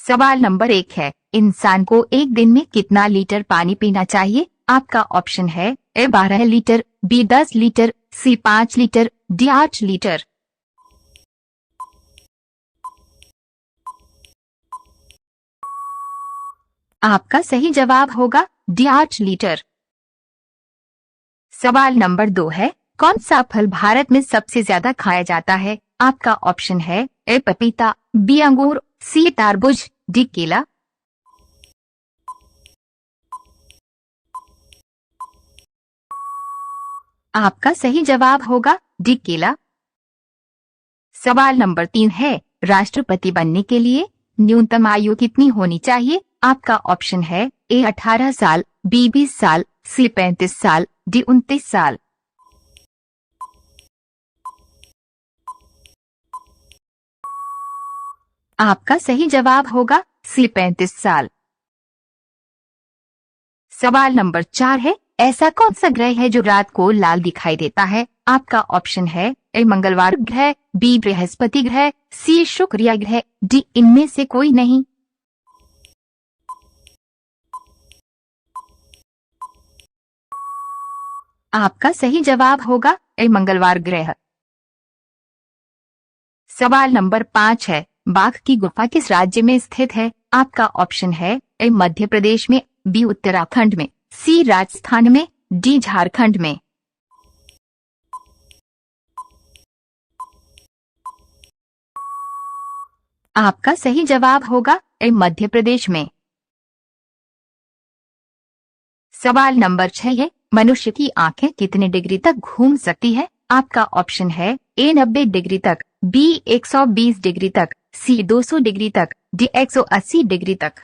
सवाल नंबर 1 है, इंसान को एक दिन में कितना लीटर पानी पीना चाहिए? आपका ऑप्शन है ए 12 लीटर, बी 10 लीटर, सी 5 लीटर, डी 8 लीटर। आपका सही जवाब होगा डी 8 लीटर। सवाल नंबर 2 है, कौन सा फल भारत में सबसे ज्यादा खाया जाता है? आपका ऑप्शन है ए पपीता, बी अंगूर, सी तरबूज, डी केला। आपका सही जवाब होगा डी केला। सवाल नंबर 3 है, राष्ट्रपति बनने के लिए न्यूनतम आयु कितनी होनी चाहिए? आपका ऑप्शन है ए 18 साल, बी 20 साल, सी 35 साल, डी 29 साल। आपका सही जवाब होगा सी 35 साल। सवाल नंबर 4 है, ऐसा कौन सा ग्रह है जो रात को लाल दिखाई देता है? आपका ऑप्शन है ए मंगलवार ग्रह, बी बृहस्पति ग्रह, सी शुक्र ग्रह, डी इनमें से कोई नहीं। आपका सही जवाब होगा ए मंगलवार ग्रह। सवाल नंबर 5 है, बाघ की गुफा किस राज्य में स्थित है? आपका ऑप्शन है ए मध्य प्रदेश में, बी उत्तराखंड में, सी राजस्थान में, डी झारखंड में। आपका सही जवाब होगा ए मध्य प्रदेश में। सवाल नंबर 6 है, मनुष्य की आंखें कितने डिग्री तक घूम सकती है? आपका ऑप्शन है ए 90 डिग्री तक, बी 120 डिग्री तक, सी 200 डिग्री तक, डी 180 डिग्री तक।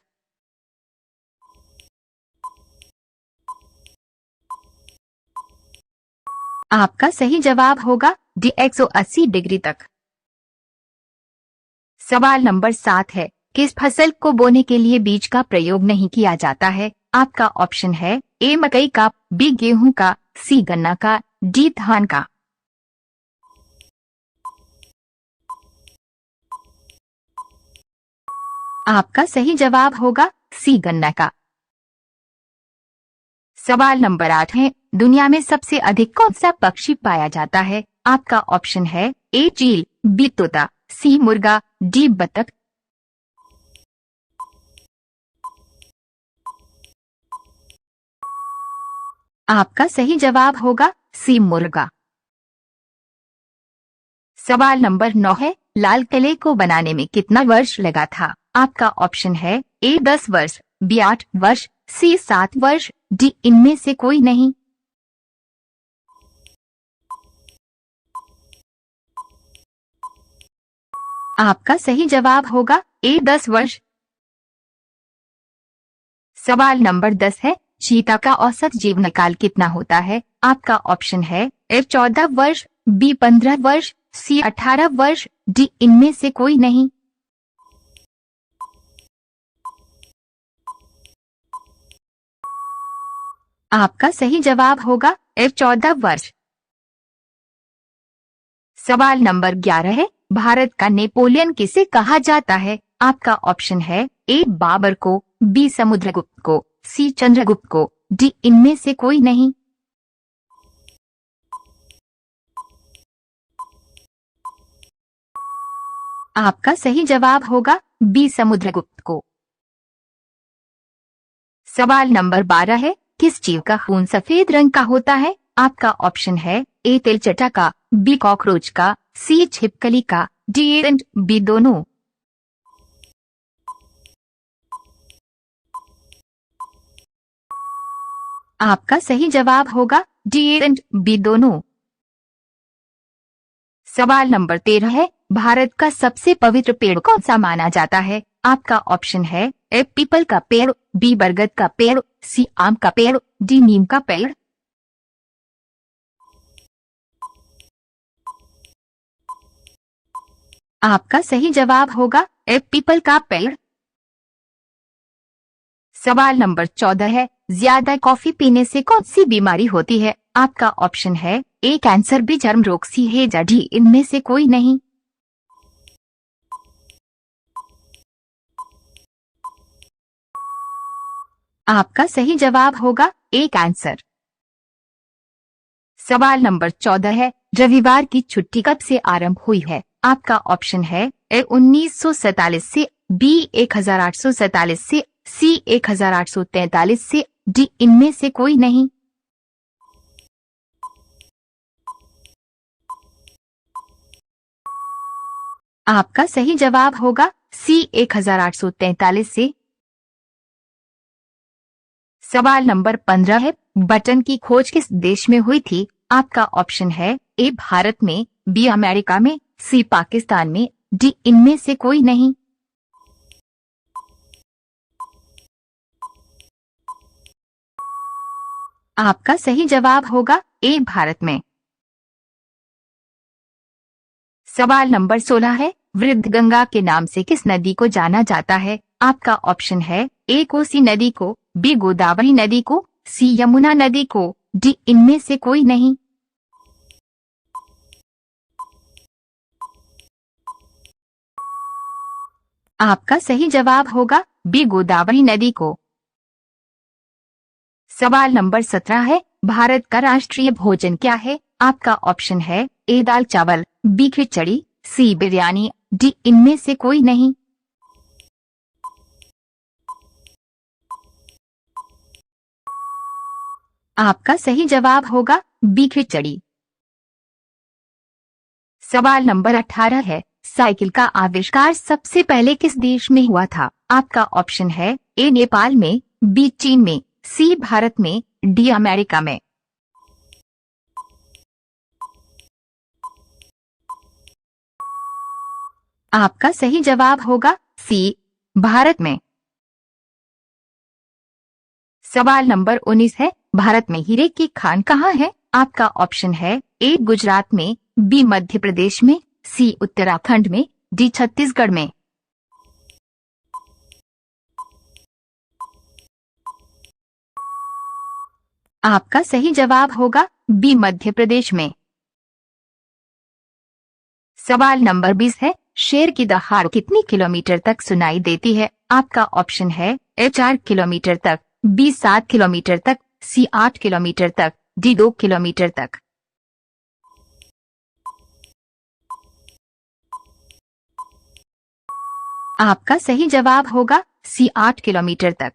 आपका सही जवाब होगा डी 180 डिग्री तक। सवाल नंबर 7 है, किस फसल को बोने के लिए बीज का प्रयोग नहीं किया जाता है? आपका ऑप्शन है ए मकई का, बी गेहूं का, सी गन्ना का, डी धान का। आपका सही जवाब होगा सी गन्ना का। सवाल नंबर 8 है, दुनिया में सबसे अधिक कौन सा पक्षी पाया जाता है? आपका ऑप्शन है ए चील, बी तोता, सी मुर्गा, डी बतख। आपका सही जवाब होगा सी मुर्गा। सवाल नंबर 9 है, लाल किले को बनाने में कितना वर्ष लगा था? आपका ऑप्शन है ए 10 वर्ष, बी 8 वर्ष, सी 7 वर्ष, डी इनमें से कोई नहीं। आपका सही जवाब होगा ए 10 वर्ष। सवाल नंबर 10 है, चीता का औसत जीवन काल कितना होता है? आपका ऑप्शन है ए 14 वर्ष, बी 15 वर्ष, सी 18 वर्ष, डी इनमें से कोई नहीं। आपका सही जवाब होगा ए 14 वर्ष। सवाल नंबर 11 है, भारत का नेपोलियन किसे कहा जाता है? आपका ऑप्शन है ए बाबर को, बी समुद्रगुप्त को, सी चंद्रगुप्त को, डी इनमें से कोई नहीं। आपका सही जवाब होगा बी समुद्रगुप्त को। सवाल नंबर 12 है, किस जीव का खून सफेद रंग का होता है? आपका ऑप्शन है ए तेलचट्टा का, बी कॉकरोच का, सी छिपकली का, डी एंड बी दोनों। आपका सही जवाब होगा डी एंड बी दोनों। सवाल नंबर 13 है, भारत का सबसे पवित्र पेड़ कौन सा माना जाता है? आपका ऑप्शन है ए पीपल का पेड़, बी बरगद का पेड़, सी आम का पेड़, डी नीम का पेड़। आपका सही जवाब होगा ए पीपल का पेड़। सवाल नंबर 14 है, ज्यादा कॉफी पीने से कौन सी बीमारी होती है? आपका ऑप्शन है ए कैंसर, बी चर्म रोग, सी हैजा, डी इनमें से कोई नहीं। आपका सही जवाब होगा ए कैंसर। सवाल नंबर 14 है, रविवार की छुट्टी कब से आरंभ हुई है? आपका ऑप्शन है ए 1947 से, बी 1847 से, सी 1843 से, डी इनमें से कोई नहीं। आपका सही जवाब होगा सी 1843 से। सवाल नंबर 15 है, बटन की खोज किस देश में हुई थी? आपका ऑप्शन है ए भारत में, बी अमेरिका में, सी पाकिस्तान में, डी इनमें से कोई नहीं। आपका सही जवाब होगा ए भारत में। सवाल नंबर 16 है, वृद्ध गंगा के नाम से किस नदी को जाना जाता है? आपका ऑप्शन है ए कोसी नदी को, बी गोदावरी नदी को, सी यमुना नदी को, डी इनमें से कोई नहीं। आपका सही जवाब होगा बी गोदावरी नदी को। सवाल नंबर 17 है, भारत का राष्ट्रीय भोजन क्या है? आपका ऑप्शन है ए दाल चावल, बी खिचड़ी, सी बिरयानी, डी इनमें से कोई नहीं। आपका सही जवाब होगा बी खिचड़ी। सवाल नंबर 18 है, साइकिल का आविष्कार सबसे पहले किस देश में हुआ था? आपका ऑप्शन है ए नेपाल में, बी चीन में, सी भारत में, डी अमेरिका में। आपका सही जवाब होगा सी भारत में। सवाल नंबर 19 है, भारत में हीरे की खान कहाँ है? आपका ऑप्शन है ए गुजरात में, बी मध्य प्रदेश में, सी उत्तराखंड में, डी छत्तीसगढ़ में। आपका सही जवाब होगा बी मध्य प्रदेश में। सवाल नंबर 20 है, शेर की दहाड़ कितनी किलोमीटर तक सुनाई देती है? आपका ऑप्शन है ए 4 किलोमीटर तक, बी 7 किलोमीटर तक, सी 8 किलोमीटर तक, डी 2 किलोमीटर तक। आपका सही जवाब होगा सी 8 किलोमीटर तक।